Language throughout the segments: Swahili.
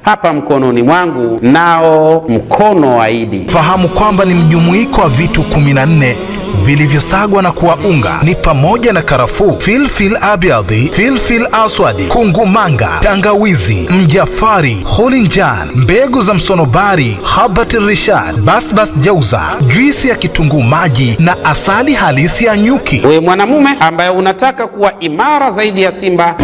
Hapa mkononi mwangu nao mkono wa Idi. Fahamu kwamba ni mjumuiko wa vitu 14 vilivyosagwa na kuwa unga. Ni pamoja na karafuu, filfil abyadhi, filfil aswadi, kungumanga, tangawizi, mjafari, holinjan, mbegu za msonobari, habati rishad, basbas jauza, juisi ya kitunguu maji na asali halisi ya nyuki. We mwanamume ambaye unataka kuwa imara zaidi ya simba,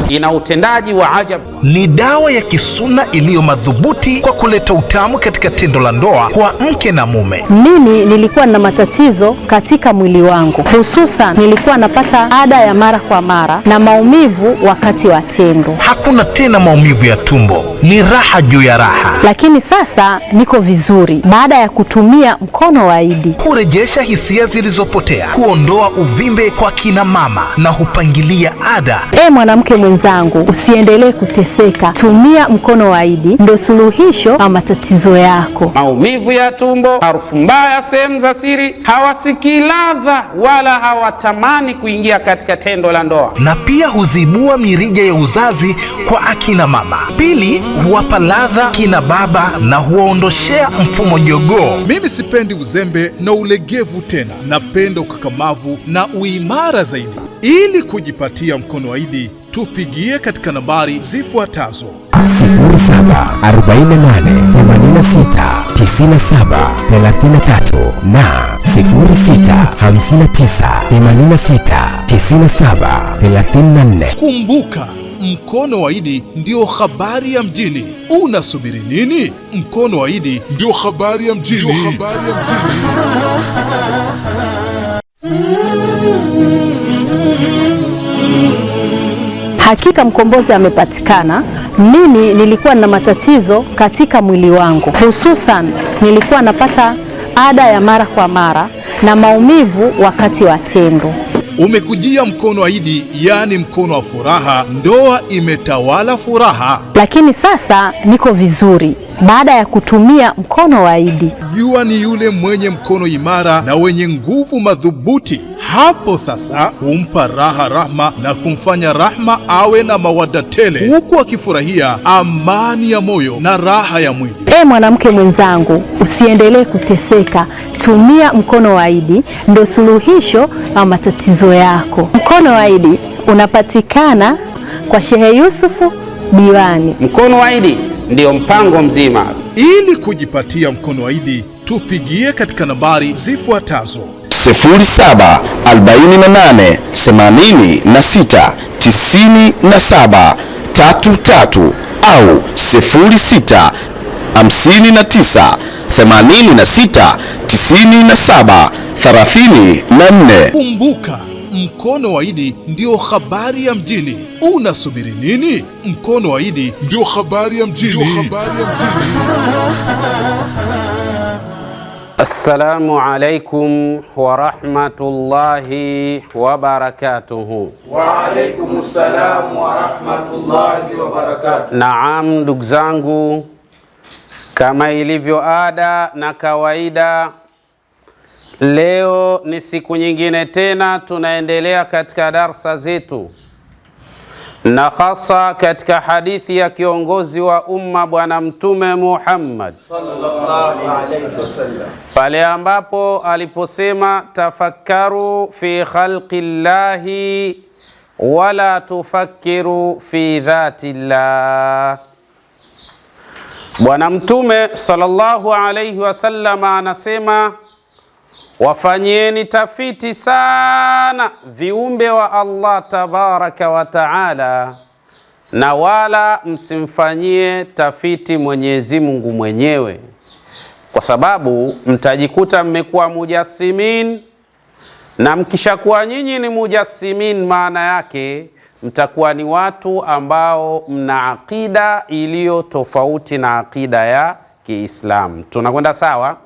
ina utendaji wa ajabu. Ni dawa ya kisuna iliyo madhubuti kwa kuleta utamu katika tendo la ndoa kwa mke na mume. Mimi nilikuwa na matatizo katika mwili wangu, hususan nilikuwa napata ada ya mara kwa mara na maumivu wakati wa tendo. Hakuna tena maumivu ya tumbo, ni raha juu ya raha. Lakini sasa niko vizuri baada ya kutumia mkono wa Idi. Hurejesha hisia zilizopotea, kuondoa uvimbe kwa kina mama na hupangilia ada. Mwanamke mwenzangu, usiendelee kuteseka. Tumia mkono wa Idi, ndio suluhisho la matatizo yako. Maumivu ya tumbo, harufu mbaya sehemu za siri, hawasikii ladha wala hawatamani kuingia katika tendo la ndoa. Na pia huzibua mirija ya uzazi kwa akina mama. Pili, huwapa ladha kina baba na huwaondoshea mfumo jogoo. Mimi sipendi uzembe na ulegevu tena, napenda ukakamavu na uimara zaidi. Ili kujipatia mkono wa Idi, tupigie katika nambari zifuatazo: 0748869733 na 0659869734. Kumbuka, mkono wa Idi ndio habari ya mjini. Unasubiri nini? Mkono wa Idi ndio habari ya mjini. Hakika mkombozi amepatikana. Mimi nilikuwa na matatizo katika mwili wangu, hususan nilikuwa napata ada ya mara kwa mara na maumivu wakati wa tendo. Umekujia mkono wa Idi, yani mkono wa furaha. Ndoa imetawala furaha. Lakini sasa niko vizuri baada ya kutumia mkono wa Idi. Jua ni yule mwenye mkono imara na wenye nguvu madhubuti. Hapo sasa humpa raha rahma na kumfanya rahma awe na mawada tele, huku akifurahia amani ya moyo na raha ya mwili. Mwanamke mwenzangu, usiendelee kuteseka. Tumia mkono wa Idi, ndio suluhisho la matatizo yako. Mkono wa Idi unapatikana kwa Shehe Yusufu Diwani. Mkono wa Idi ndio mpango mzima. Ili kujipatia mkono wa Idi, tupigie katika nambari zifuatazo: 0748869733 au 0659869734. Kumbuka, mkono wa Idi ndio habari ya mjini. Unasubiri nini? Mkono wa Idi ndio habari ya mjini. Assalamu alaikum wa rahmatullahi wa barakatuhu. Wa alaikum salam wa rahmatullahi wa barakatuhu. Naam, ndugu zangu, kama ilivyo ada na kawaida, leo ni siku nyingine tena tunaendelea katika darsa zetu, na hasa katika hadithi ya kiongozi wa umma Bwana Mtume Muhammad sallallahu alayhi wasallam, pale ambapo aliposema tafakkaru fi khalqillahi wala tufakkiru fi dhatillah. Bwana Mtume sallallahu alayhi wasallam anasema, wafanyieni tafiti sana viumbe wa Allah tabaraka wa taala, na wala msimfanyie tafiti Mwenyezi Mungu mwenyewe, kwa sababu mtajikuta mmekuwa mujassimin, na mkishakuwa nyinyi ni mujassimin, maana yake mtakuwa ni watu ambao mna aqida iliyo tofauti na aqida ya Kiislamu. Tunakwenda sawa?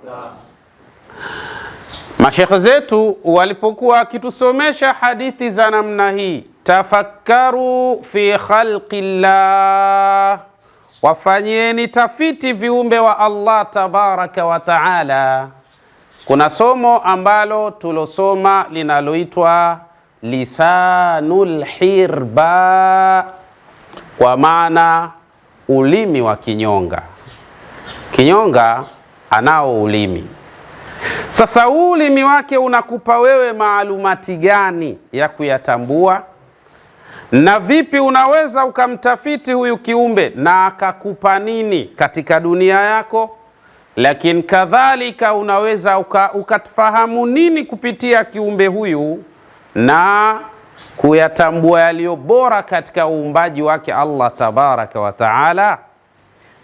Mashekhe zetu walipokuwa wakitusomesha hadithi za namna hii, tafakkaru fi khalqillah, wafanyieni tafiti viumbe wa Allah tabaraka wa taala. Kuna somo ambalo tulosoma linaloitwa lisanul hirba, kwa maana ulimi wa kinyonga. Kinyonga anao ulimi. Sasa huu ulimi wake unakupa wewe maalumati gani ya kuyatambua, na vipi unaweza ukamtafiti huyu kiumbe na akakupa nini katika dunia yako, lakini kadhalika unaweza ukatufahamu nini kupitia kiumbe huyu na kuyatambua yaliyo bora katika uumbaji wake Allah tabaraka wa taala.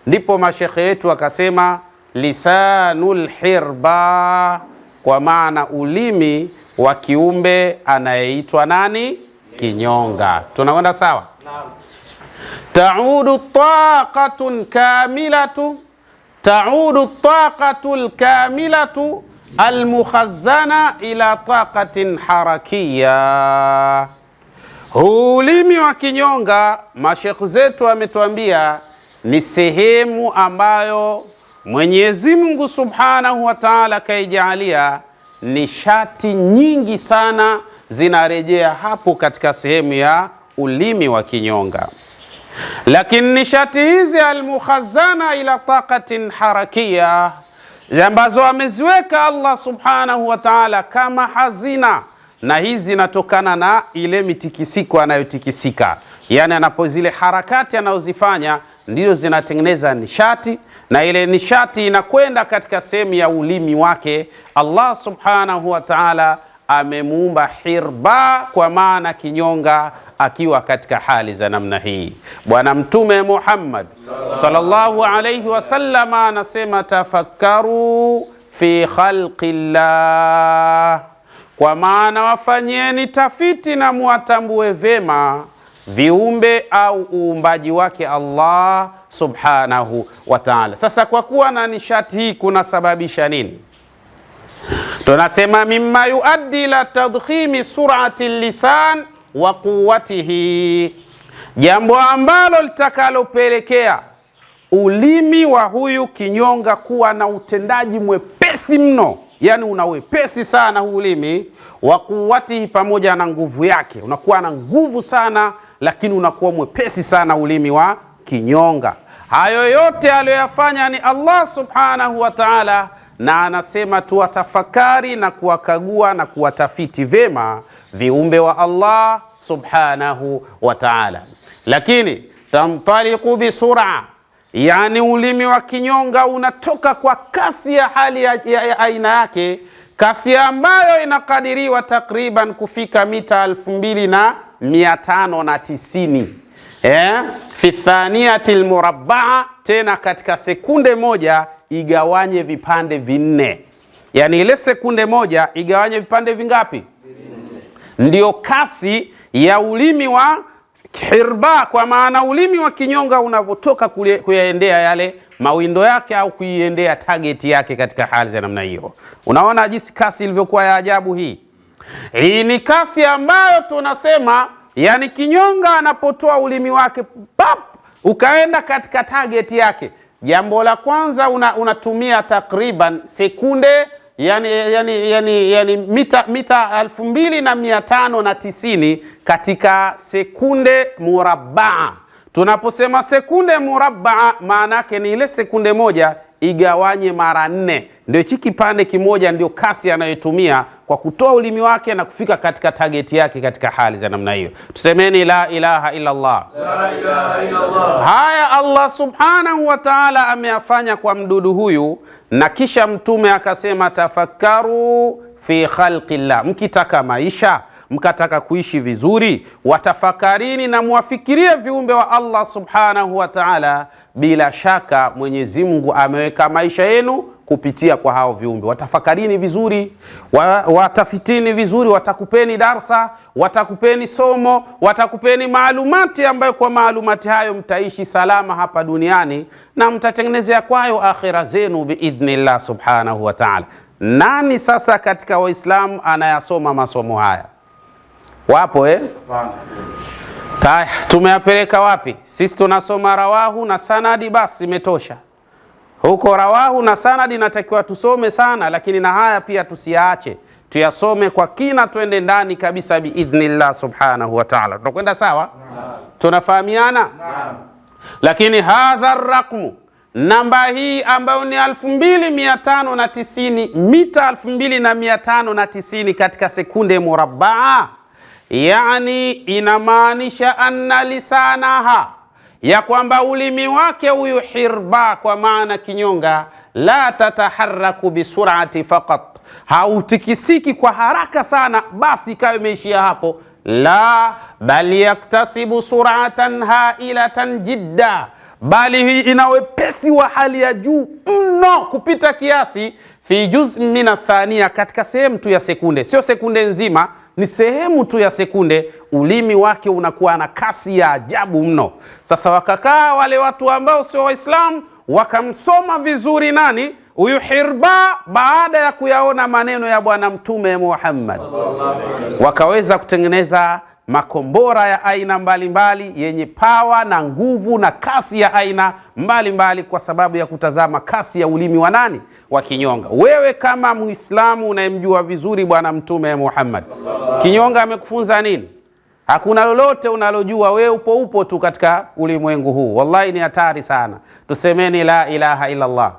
Ndipo mashekhe yetu akasema lisanul hirba, kwa maana ulimi wa kiumbe anayeitwa nani? Kinyonga. Tunakwenda sawa? Naam. Taudu taqatun kamilatu, taudu taqatul kamilatu almukhazzana ila taqatin harakiya. Ulimi wa kinyonga, mashekhe zetu ametuambia ni sehemu ambayo Mwenyezi Mungu Subhanahu wa Ta'ala kaijalia nishati nyingi sana zinarejea hapo katika sehemu ya ulimi wa kinyonga. Lakini nishati hizi almukhazzana ila taqatin harakia, ambazo ameziweka Allah Subhanahu wa Ta'ala kama hazina, na hizi zinatokana na ile mitikisiko anayotikisika, yani anapo zile harakati anazozifanya ndizo zinatengeneza nishati, na ile nishati inakwenda katika sehemu ya ulimi wake. Allah Subhanahu wa Ta'ala amemuumba hirba, kwa maana kinyonga, akiwa katika hali za namna hii. Bwana Mtume Muhammad sallallahu alayhi wasallam anasema tafakkaru fi khalqillah, kwa maana wafanyeni tafiti na muatambue vema viumbe au uumbaji wake Allah Subhanahu wa Ta'ala. Sasa kwa kuwa na nishati hii kuna sababisha nini? Tunasema mimma yuaddi ila tadkhimi sur'ati lisan wa quwwatihi, jambo ambalo litakalopelekea ulimi wa huyu kinyonga kuwa na utendaji mwepesi mno, yani una wepesi sana huu ulimi, wa quwwatihi, pamoja na nguvu yake, unakuwa na nguvu sana, lakini unakuwa mwepesi sana ulimi wa kinyonga. Hayo yote aliyoyafanya ni Allah Subhanahu wa Ta'ala, na anasema tuwatafakari na kuwakagua na kuwatafiti vema viumbe wa Allah Subhanahu wa Ta'ala. Lakini tamtaliqu bisura, yani ulimi wa kinyonga unatoka kwa kasi ya hali ya aina yake, kasi ambayo inakadiriwa takriban kufika mita 2590 fi thaniyati almurabbaa, tena katika sekunde moja igawanye vipande vinne. Yani ile sekunde moja igawanye vipande vingapi? Ndio kasi ya ulimi wa hirba, kwa maana ulimi wa kinyonga unavotoka kuyaendea yale mawindo yake au kuiendea target yake katika hali za namna hiyo. Unaona jinsi kasi ilivyokuwa ya ajabu hii. Hii ni kasi ambayo tunasema, yani kinyonga anapotoa ulimi wake pap, ukaenda katika target yake, jambo la kwanza unatumia takriban sekunde yani mita 2590 katika sekunde murabbaa. Tunaposema sekunde murabbaa, maana yake ni ile sekunde moja igawanye mara 4, ndio hichi kipande kimoja ndio kasi anayotumia kwa kutoa ulimi wake na kufika katika target yake katika hali za namna hiyo. Tusemeni la ilaha illa Allah. La ilaha illa Allah. Haya Allah Subhanahu wa Ta'ala ameyafanya kwa mdudu huyu, na kisha Mtume akasema tafakkaru fi khalqillah, mkitaka maisha, mkataka kuishi vizuri, watafakarini na muafikirie viumbe wa Allah Subhanahu wa Ta'ala. Bila shaka Mwenyezi Mungu ameweka maisha yenu kupitia kwa hao viumbe. Watafakarini vizuri, watafitini vizuri, watakupeni darsa, watakupeni somo, watakupeni maalumati ambayo kwa maalumati hayo mtaishi salama hapa duniani na mtatengenezea kwayo akhira zenu biidhnillah Subhanahu wa Ta'ala. Nani sasa katika Waislamu anayasoma masomo haya? Wapo tumeyapeleka wapi? Sisi tunasoma rawahu na sanadi, basi imetosha. Huko rawahu na sanadi natakiwa tusome sana, lakini na haya pia tusiache, tuyasome kwa kina, tuende ndani kabisa biidhnillah Subhanahu wa Ta'ala. Tunakwenda sawa? Naam. Tunafahamiana? Naam. Lakini hadha raqmu, namba hii ambayo ni 2590 mita 2590 katika sekunde murabbaa, yani inamaanisha anna lisanaha, ya kwamba ulimi wake huyu hirba, kwa maana kinyonga, la tataharraku bisurati faqat, hautikisiki kwa haraka sana basi ikawa imeishia hapo. La, bal yaktasibu suratan hailatan jidda, bali hii ina wepesi wa hali ya juu mno kupita kiasi. Fi juz' min athania, katika sehemu tu ya sekunde, sio sekunde nzima, ni sehemu tu ya sekunde, ulimi wake unakuwa na kasi ya ajabu mno. Sasa wakakaa wale watu ambao sio Waislamu, wakamsoma vizuri nani huyu Hirba, baada ya kuyaona maneno ya Bwana Mtume Muhammad, wakaweza kutengeneza makombora ya aina mbalimbali yenye pawa na nguvu na kasi ya aina mbalimbali, kwa sababu ya kutazama kasi ya ulimi wa nani? Wa kinyonga. Wewe kama Muislamu unayemjua vizuri Bwana Mtume Muhammad, kinyonga amekufunza nini? Hakuna lolote unalojua, wewe upo tu katika ulimwengu huu. Wallahi ni hatari sana. Tusemeni la ilaha illa Allah.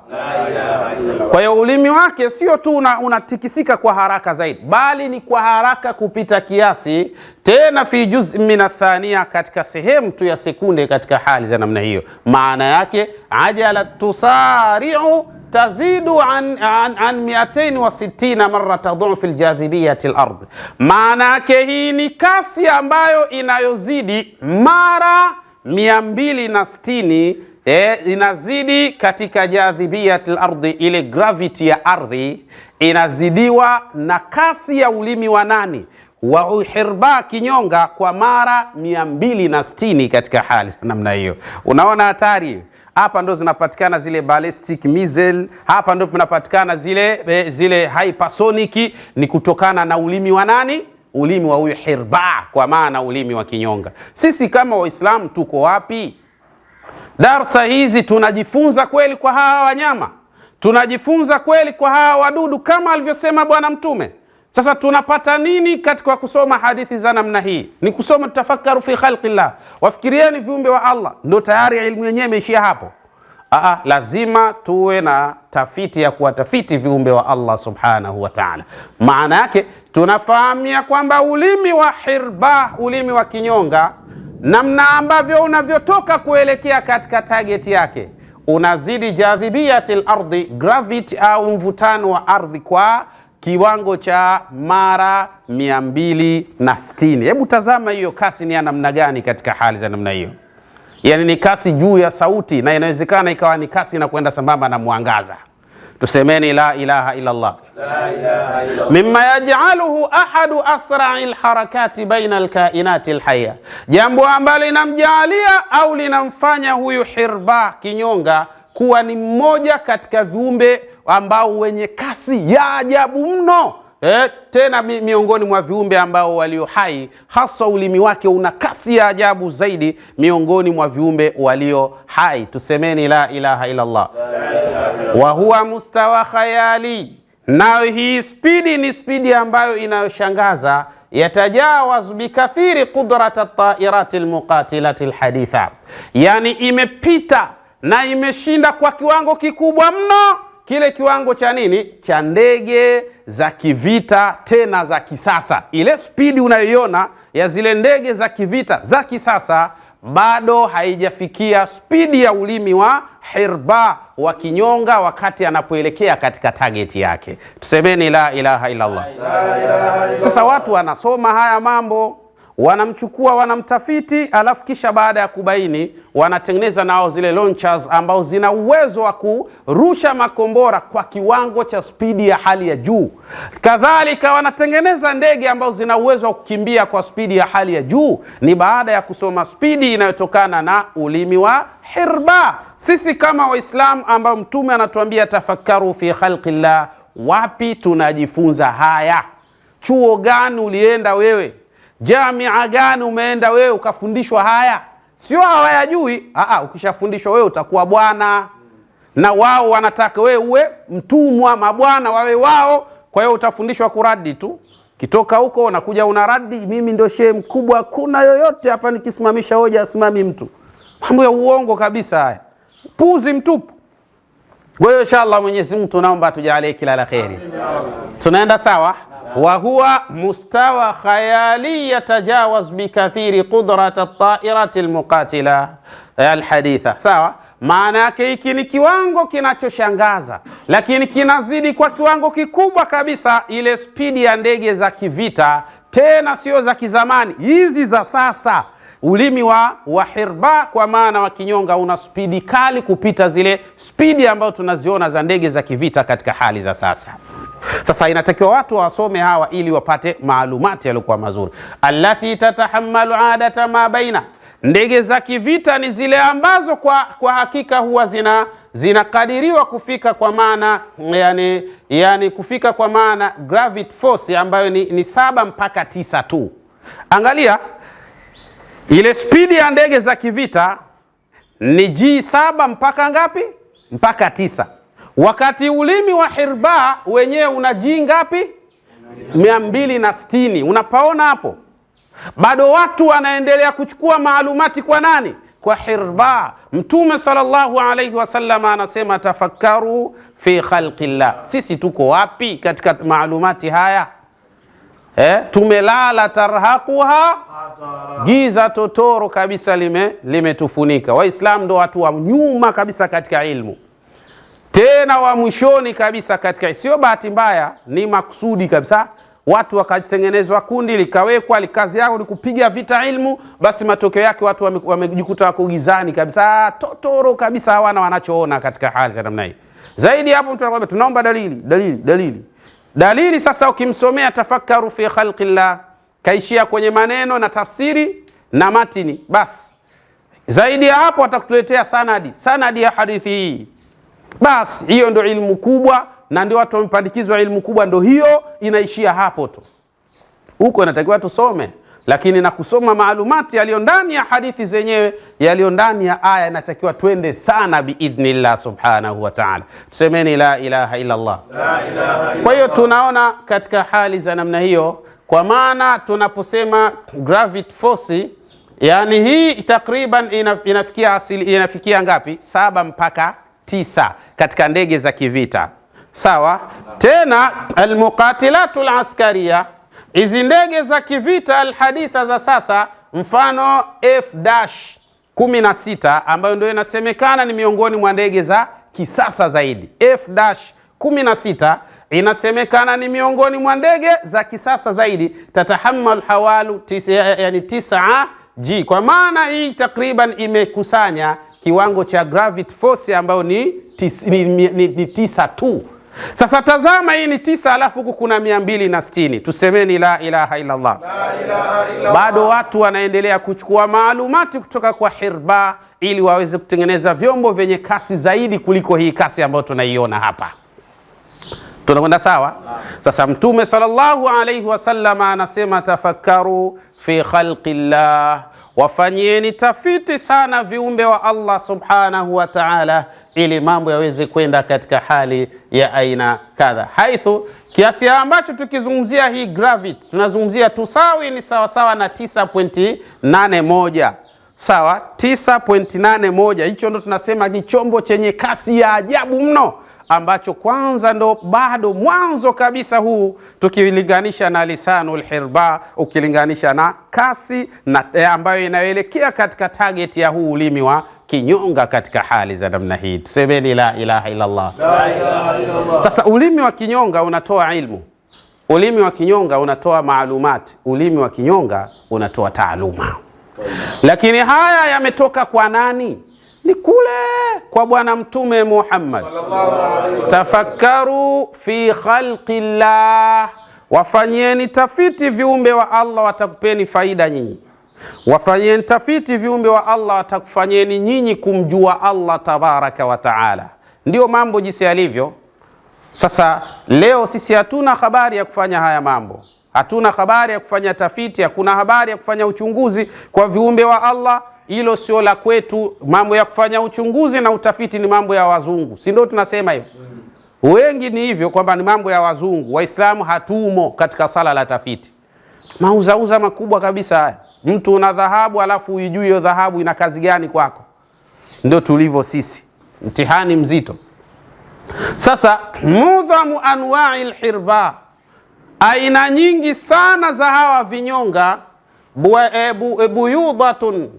Kwa hiyo ulimi wake sio tu unatikisika kwa haraka zaidi, bali ni kwa haraka kupita kiasi, tena fi juz' min athania, katika sehemu tu ya sekunde. Katika hali za namna hiyo, maana yake ajala tusari'u tazidu an 260 marra tadhu'u fil jadhibiyati al-ard. Maana yake hii ni kasi ambayo inayozidi mara 260, inazidi katika jadhibiyati al-ardhi, ile gravity ya ardhi inazidiwa na kasi ya ulimi wa nani? Wa Hirba, kinyonga, kwa mara 260 katika hali namna hiyo. Unaona hatari? Hapa ndo zinapatikana zile ballistic missile, hapa ndo zinapatikana zile hypersonic, ni kutokana na ulimi wa nani? Ulimi wa huyu Hirba, kwa maana ulimi wa kinyonga. Sisi kama Waislamu tuko wapi? Darsa hizi tunajifunza kweli kwa hawa wanyama? Tunajifunza kweli kwa hawa wadudu kama alivyosema Bwana Mtume? Sasa tunapata nini katika kusoma hadithi za namna hii? Ni kusoma tafakaru fi khalqillah, wafikirieni viumbe wa Allah, ndio tayari elimu yenyewe imeishia hapo? Lazima tuwe na tafiti ya kuwatafiti viumbe wa Allah subhanahu wa ta'ala. Maana yake tunafahamia kwamba ulimi wa Hirba, ulimi wa kinyonga, namna ambavyo unavyotoka kuelekea katika target yake, unazidi jadhibiyatil ardi, gravity au mvutano wa ardhi, kwa kiwango cha mara 260. Hebu tazama hiyo kasi ni ya namna gani katika hali za namna hiyo. Yani ni kasi juu ya sauti, na inawezekana ikawa ni kasi na kwenda sambamba na mwangaza. Tusemeni la ilaha illa Allah. La ilaha illa Allah. Mimma yaj'aluhu ahadu asra'il harakati baina alkainati alhayya, jambo ambalo linamjaalia au linamfanya huyu Hirba, kinyonga, kuwa ni mmoja katika viumbe ambao wenye kasi ya ajabu mno. Tena miongoni mwa viumbe ambao walio hai, hasa ulimi wake una kasi ya ajabu zaidi miongoni mwa viumbe walio hai. Tusemeni la ilaha illa Allah. Wa huwa mustawa khayali, na hii spidi ni spidi ambayo inayoshangaza. Yatajawaz bikathiri qudrat at-ta'irat al-muqatilat al-haditha, yani imepita na imeshinda kwa kiwango kikubwa mno kile kiwango cha nini? Cha ndege za kivita, tena za kisasa. Ile spidi unayoiona ya zile ndege za kivita za kisasa bado haijafikia spidi ya ulimi wa Hirba wa kinyonga wakati anapoelekea katika target yake. Tusemeni la ilaha illa Allah. Sasa watu wanasoma haya mambo, wanamchukua, wanamtafiti, alafu kisha baada ya kubaini wanatengeneza nao zile launchers ambao zina uwezo wa kurusha makombora kwa kiwango cha spidi ya hali ya juu. Kadhalika wanatengeneza ndege ambao zina uwezo wa kukimbia kwa spidi ya hali ya juu. Ni baada ya kusoma spidi inayotokana na ulimi wa Hirba. Sisi kama Waislamu ambao Mtume anatuambia tafakaru fi khalqillah, wapi tunajifunza haya? Chuo gani ulienda wewe? Jamia gani umeenda wewe ukafundishwa haya? Sio hawayajui. Ukishafundishwa wewe utakuwa bwana, na wao wanataka wewe uwe mtumwa, mabwana wawe wao. Kwa hiyo utafundishwa kuradi tu. Kitoka huko unakuja unaradi, mimi ndio shehe mkubwa, kuna yoyote hapa nikisimamisha hoja asimami mtu. Mambo ya uongo kabisa haya, puzi mtupu. Kwa hiyo inshallah Mwenyezi Mungu tunaomba tujalie kila la kheri. Tunaenda sawa? Wa huwa mustawa khayali yatajawaz bikathiri qudrat at-ta'irati al-muqatila al-haditha. Sawa? Maana yake hiki ni kiwango kinachoshangaza, lakini kinazidi kwa kiwango kikubwa kabisa ile spidi ya ndege za kivita, tena sio za kizamani, hizi za sasa. Ulimi wa hirba kwa maana wa kinyonga una spidi kali kupita zile spidi ambazo tunaziona za ndege za kivita katika hali za sasa. Sasa inatakiwa watu wasome hawa ili wapate maalumati yaliokuwa mazuri. Allati tatahammalu adata ma baina, ndege za kivita ni zile ambazo kwa hakika huwa zinakadiriwa kufika kwa maana yani kufika kwa maana gravity force ambayo ni 7 mpaka 9 tu. Angalia ile spidi ya ndege za kivita ni G7 mpaka ngapi? Mpaka 9. Wakati ulimi wa hirba wenyewe una G ngapi? 260. Unapaona hapo? Bado watu wanaendelea kuchukua maalumati kwa nani? Kwa hirba. Mtume sallallahu alayhi wasallam anasema tafakkaru fi khalqillah. Sisi tuko wapi katika maalumati haya? Tumelala tarhaquha, giza totoro kabisa limetufunika. Waislamu ndo watu wa nyuma kabisa katika ilmu, tena wa mwishoni kabisa katika, sio bahati mbaya, ni makusudi kabisa. Watu wakatengenezwa kundi likawekwa, likazi yao ni kupiga vita ilmu, basi matokeo yake watu wamejikuta wako gizani kabisa, totoro kabisa, hawana wanachoona katika hali za namna hii. Zaidi hapo mtu anakuambia tunaomba dalili. Sasa ukimsomea tafakkaru fi khalqillah, kaishia kwenye maneno na tafsiri na matini basi. Zaidi ya hapo atakuletea sanadi ya hadithi hii. Basi hiyo ndio ilmu kubwa, na ndio watu wamepandikizwa ilmu kubwa, ndio hiyo inaishia hapo tu. Huko inatakiwa tusome, lakini na kusoma maalumati yaliyo ndani ya hadithi zenyewe, yaliyo ndani ya aya, inatakiwa twende sana biidhnillah subhanahu wa ta'ala. Tusemeni la ilaha illa Allah. Kwa hiyo tunaona katika hali za namna hiyo, kwa maana tunaposema gravity force, yani hii takriban inafikia ngapi? 7 mpaka 9 katika ndege za kivita. Sawa? Tena almuqatilatul askariya, hizi ndege za kivita alhaditha za sasa, mfano F-16 ambayo ndio inasemekana ni miongoni mwa ndege za kisasa zaidi. F-16 inasemekana ni miongoni mwa ndege za kisasa zaidi, tatahammal hawalu 9 G, kwa maana hii takriban imekusanya kiwango cha gravity force ambayo ni 9 tu. Sasa tazama, hii ni 9 alafu huku kuna 260. Tusemeni la ilaha illa Allah. Bado watu wanaendelea kuchukua maalumati kutoka kwa hirba ili waweze kutengeneza vyombo vyenye kasi zaidi kuliko hii kasi ambayo tunaiona hapa. Tunakwenda sawa? Sasa Mtume sallallahu alayhi wasallam anasema tafakkaru fi khalqillah, wafanyeni tafiti sana viumbe wa Allah subhanahu wa ta'ala, ili mambo yaweze kwenda katika hali ya aina kadha, haithu kiasi ambacho tukizungumzia hii gravity tunazungumzia tusawi ni sawa na 9.81. Sawa, 9.81. Hicho ndo tunasema ni chombo chenye kasi ya ajabu mno, ambacho kwanza ndo bado mwanzo kabisa huu, tukilinganisha na lisanul hirba, ukilinganisha na kasi na ambayo inaelekea katika target ya huu ulimi wa kinyonga katika hali za namna hii. Tusemeni la ilaha illa Allah. Sasa ulimi wa kinyonga unatoa ilmu, ulimi wa kinyonga unatoa maalumati, ulimi wa kinyonga unatoa taaluma. Lakini haya yametoka kwa nani? Ni kule kwa Bwana Mtume Muhammad. Tafakkaru fi khalqillah, wafanyeni tafiti viumbe wa Allah, watakupeni faida nyinyi. Wafanyeni tafiti viumbe wa Allah, watakufanyeni nyinyi kumjua Allah tabaraka wa taala. Ndio mambo jinsi yalivyo. Sasa leo sisi hatuna habari ya kufanya haya mambo, hatuna habari ya kufanya tafiti, hakuna habari ya kufanya uchunguzi kwa viumbe wa Allah. Hilo sio la kwetu. Mambo ya kufanya uchunguzi na utafiti ni mambo ya wazungu, si ndio tunasema hivyo? Wengi ni hivyo kwamba ni mambo ya wazungu. Waislamu hatumo katika sala la tafiti. Mauzauza makubwa kabisa haya. Mtu una dhahabu alafu uijui hiyo dhahabu ina kazi gani kwako? Ndio tulivyo sisi, mtihani mzito. Sasa mudhamu anwa'i alhirba, aina nyingi sana za hawa vinyonga. Buyudatun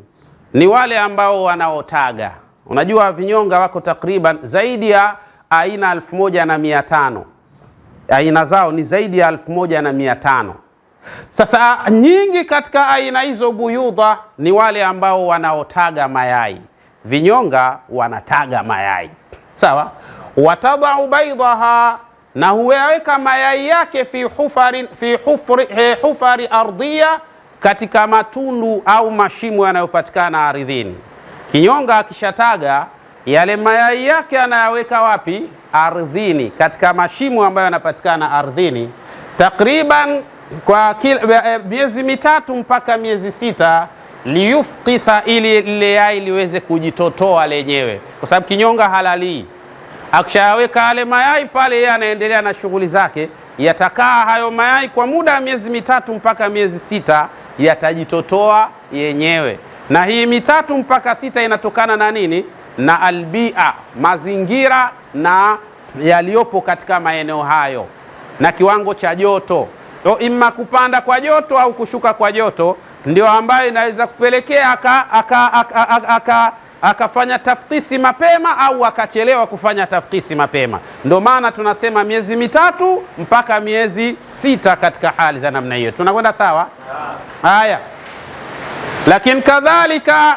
ni wale ambao wanaotaga. Unajua vinyonga wako takriban zaidi ya aina 1500. Aina zao ni zaidi ya 1500. Sasa nyingi katika aina hizo buyudha ni wale ambao wanaotaga mayai. Vinyonga wanataga mayai, sawa. Watadau baidaha, na huweka mayai yake fi hufari ardhiya, katika matundu au mashimo yanayopatikana ardhini. Kinyonga akishataga yale mayai yake anayaweka wapi? Ardhini, katika mashimo ambayo yanapatikana ardhini, takriban kwa miezi 3 mpaka miezi 6, liyufqisa, ili lile yai liweze kujitotoa lenyewe, kwa sababu kinyonga halali. Akishaweka yale mayai pale, yeye anaendelea na shughuli zake. Yatakaa hayo mayai kwa muda wa miezi 3 mpaka miezi 6, yatajitotoa yenyewe. Na hii 3 mpaka 6 inatokana na nini? Na albia, mazingira na yaliyopo katika maeneo hayo, na kiwango cha joto, imma kupanda kwa joto au kushuka kwa joto, ndio ambayo inaweza kupelekea akafanya tafkisi mapema au akachelewa kufanya tafkisi mapema. Ndio maana tunasema miezi 3 mpaka miezi 6 katika hali za namna hiyo. Tunakwenda sawa? Haya. Lakini kadhalika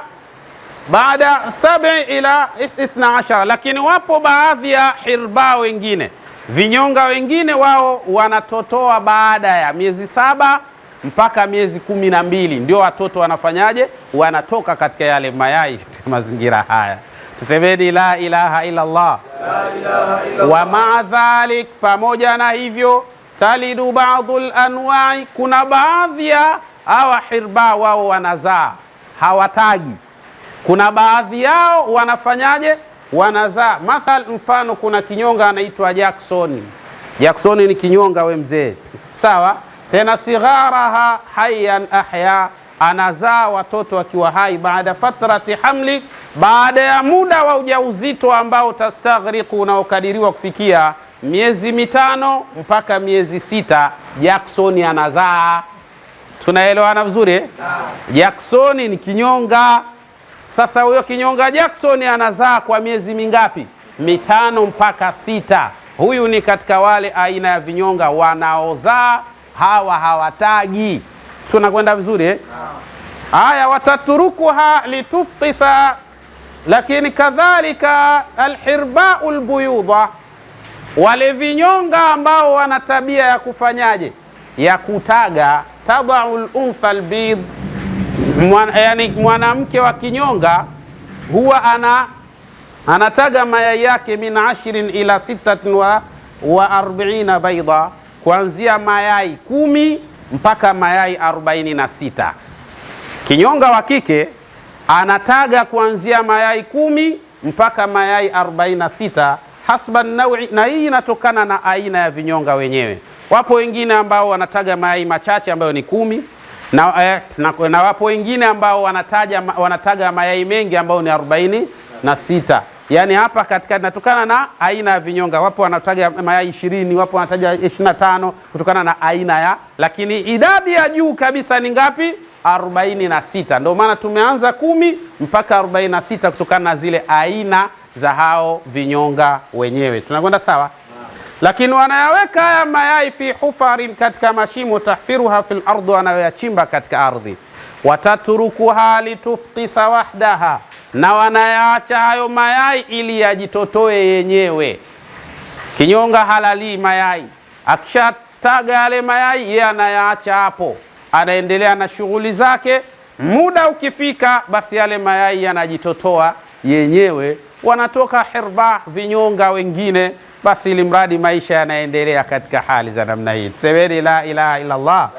baada 7 ila 12, lakini wapo baadhi ya hirba wengine, vinyonga wengine, wao wanatotoa baada ya miezi 7 mpaka miezi 12, ndio watoto wanafanyaje? Wanatoka katika yale mayai. Mazingira haya tusemeni la ilaha illa Allah. Wa maa dhalik, pamoja na hivyo, talidu ba'dul anwa'i, kuna baadhi ya hawa hirba wao wanazaa, hawatagi. Kuna baadhi yao wanafanyaje? Wanazaa. Mfano, kuna kinyonga anaitwa Jackson. Jackson ni kinyonga, we mzee, sawa. Tena sigharaha hayyan ahya, anazaa watoto wakiwa hai. Baada fatrati hamli, baada ya muda wa ujauzito ambao tastaghriqu, unaokadiriwa kufikia miezi 5 mpaka miezi 6, Jackson anazaa. Tunaelewana vizuri eh? Jackson ni kinyonga. Sasa huyo kinyonga Jackson anazaa kwa miezi mingapi? 5 mpaka 6. Huyu ni katika wale aina ya vinyonga wanaozaa, hawa hawatagi. Tunakwenda vizuri eh? Haya, wataturukuha litufqisa, lakini kadhalika alhirba'ul buyudha, wale vinyonga ambao wana tabia ya kufanyaje? Ya kutaga. Tada'ul untha albid, yani mwanamke wa kinyonga huwa anataga mayai yake min 10 ila 46 baida, kuanzia mayai 10 mpaka mayai 46. Kinyonga wa kike anataga kuanzia mayai 10 mpaka mayai 46 hasba nawi, na hii inatokana na aina ya vinyonga wenyewe. Wapo wengine ambao wanataga mayai machache ambayo ni 10 na wapo wengine ambao wanataga mayai mengi ambao ni 46. Yani hapa katika inatokana na aina ya vinyonga. Wapo wanataga mayai 20, wapo wanataga 25, kutokana na aina ya, lakini idadi ya juu kabisa ni ngapi? 46. Ndio maana tumeanza 10 mpaka 46 kutokana na zile aina za hao vinyonga wenyewe. Tunakwenda sawa? Lakini wanayaweka haya mayai fi hufarin, katika mashimo, tahfiruha fil ardhi, wanayoyachimba katika ardhi. Wataturukuha litufqisa wahdaha, na wanayaacha hayo mayai ili yajitotoe yenyewe. Kinyonga halali mayai, akishataga yale mayai yeye anayaacha hapo, anaendelea na shughuli zake. Muda ukifika, basi yale mayai yanajitotoa yenyewe, wanatoka hirba vinyonga wengine, basi ili mradi maisha yanaendelea katika hali za namna hii. Semeni la ilaha illa Allah.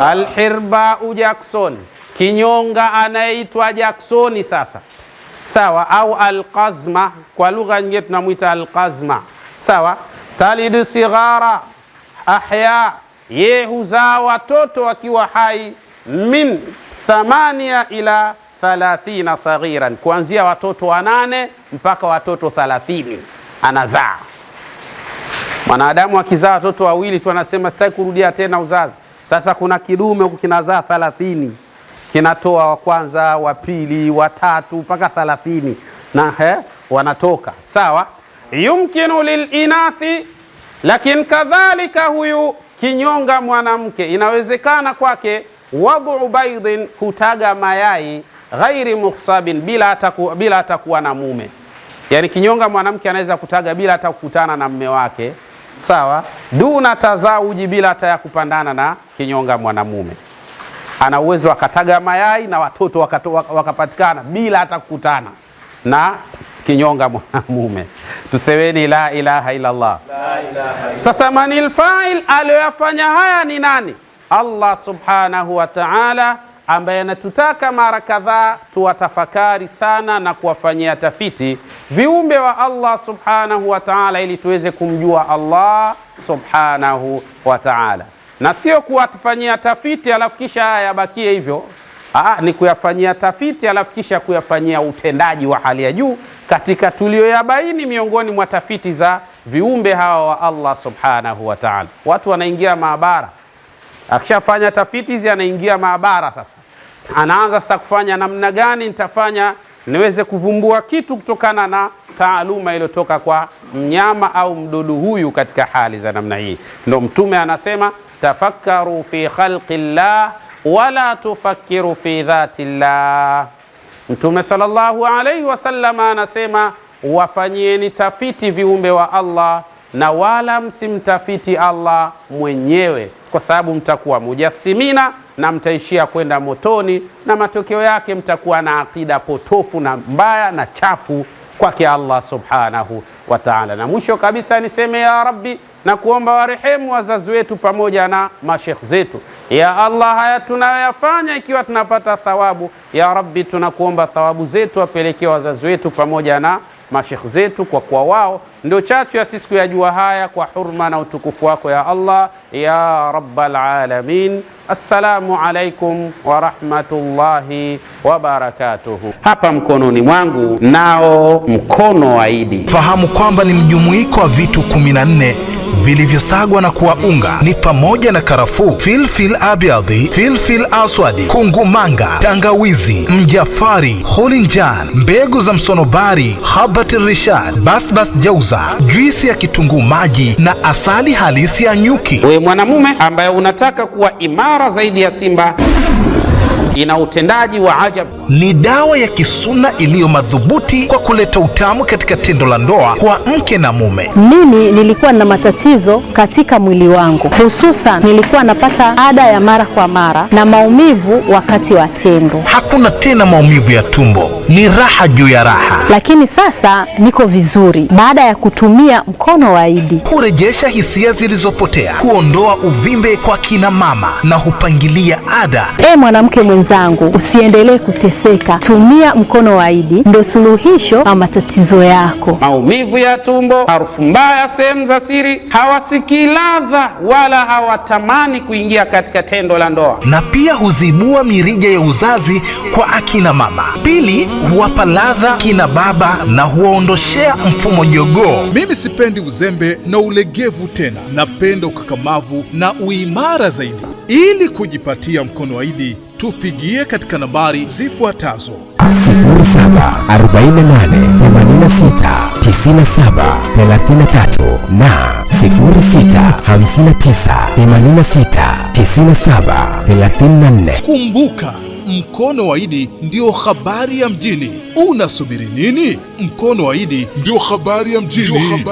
Alhirba Jackson, kinyonga anaitwa Jacksoni sasa, sawa, au alqazma, kwa lugha nyingine tunamuita alqazma, sawa. Talidu sighara ahya, ye huzaa watoto wakiwa hai, min 8 ila 30 saghiran, kuanzia watoto 8 mpaka watoto 30 anazaa. Mwanadamu akizaa watoto wawili tu anasema sitaki kurudia tena uzazi. Sasa kuna kidume huko kinazaa 30, kinatoa wa kwanza, wa pili, wa tatu mpaka 30 na wanatoka sawa. Yumkinu lilinathi, lakini kadhalika huyu kinyonga mwanamke inawezekana kwake wad'u baydin, kutaga mayai, ghairi mukhsabin, bila atakuwa na mume. Yani kinyonga mwanamke anaweza kutaga bila hata kukutana na mume wake, sawa. Duna tazawuji, bila hata ya kupandana na kinyonga mwanamume. Ana uwezo akataga mayai na watoto wakapatikana bila hata kukutana na kinyonga mwanamume. Tuseweni la ilaha illa Allah. Sasa manil fa'il, aliyofanya haya ni nani? Allah subhanahu wa ta'ala, ambaye anatutaka mara kadhaa tuwatafakari sana na kuwafanyia tafiti viumbe wa Allah subhanahu wa ta'ala, ili tuweze kumjua Allah subhanahu wa ta'ala, na sio kuwafanyia tafiti alafu kisha yabakie hivyo. Ni kuyafanyia tafiti alafu kisha kuyafanyia utendaji wa hali ya juu katika tulioyabaini miongoni mwa tafiti za viumbe hawa wa Allah subhanahu wa ta'ala. Watu wanaingia maabara, akishafanya tafiti hizi anaingia maabara. Sasa anaanza sasa kufanya namna gani nitafanya niweze kuvumbua kitu kutokana na taaluma iliyotoka kwa mnyama au mdudu huyu katika hali za namna hii. Ndio Mtume anasema tafakkaru fi khalqillah wala tufakkiru fi dhatillah. Mtume sallallahu alayhi wasallam anasema wafanyieni tafiti viumbe wa Allah na wala msimtafiti Allah mwenyewe, kwa sababu mtakuwa mujassimina na mtaishia kwenda motoni, na matokeo yake mtakuwa na akida potofu na mbaya na chafu kwake Allah subhanahu wa ta'ala. Na mwisho kabisa niseme ya Rabbi, na kuomba warehemu wazazi wetu pamoja na mashekh zetu. Ya Allah, haya tunayoyafanya ikiwa tunapata thawabu, ya Rabbi tunakuomba thawabu zetu wapelekea wazazi wetu pamoja na mashekh zetu, kwa kuwa wao ndio chachu ya sisi kuyajua haya, kwa hurma na utukufu wako ya Allah ya Rabbal Alamin. Assalamu alaikum wa rahmatullahi wa barakatuhu. Hapa mkononi mwangu nao mkono wa Idi. Fahamu kwamba ni mjumuiko wa vitu 14 vilivyosagwa na kuwa unga. Ni pamoja na karafuu, filfil abyadhi, filfil aswadi, kungumanga, tangawizi, mjafari, hulinjan, mbegu za msonobari, habati rishad, basbas jauza, juisi ya kitunguu maji na asali halisi ya nyuki. Wewe mwanamume ambaye unataka kuwa imara zaidi ya simba, ina utendaji wa ajabu. Ni dawa ya kisuna iliyo madhubuti kwa kuleta utamu katika tendo la ndoa kwa mke na mume. Mimi nilikuwa na matatizo katika mwili wangu, hususan nilikuwa napata ada ya mara kwa mara na maumivu wakati wa tendo. Hakuna tena maumivu ya tumbo, ni raha juu ya raha. Lakini sasa niko vizuri baada ya kutumia mkono wa Idi. Hurejesha hisia zilizopotea, kuondoa uvimbe kwa kina mama na hupangilia ada. Mwanamke mwenzangu, usiendelee kuteseka. Tumia mkono wa Idi, ndio suluhisho la matatizo yako. Maumivu ya tumbo, harufu mbaya sehemu za siri, hawasikii ladha wala hawatamani kuingia katika tendo la ndoa. Na pia huzibua mirija ya uzazi kwa akina mama. Pili, huwapa ladha kina baba na huwaondoshea mfumo jogoo. Mimi sipendi uzembe na ulegevu tena, napenda ukakamavu na uimara zaidi. Ili kujipatia mkono wa Idi, tupigie katika nambari zifuatazo: 0748869733 na 0659869734. Kumbuka, mkono wa Idi ndio habari ya mjini. Unasubiri nini? Mkono wa Idi ndio habari ya mjini.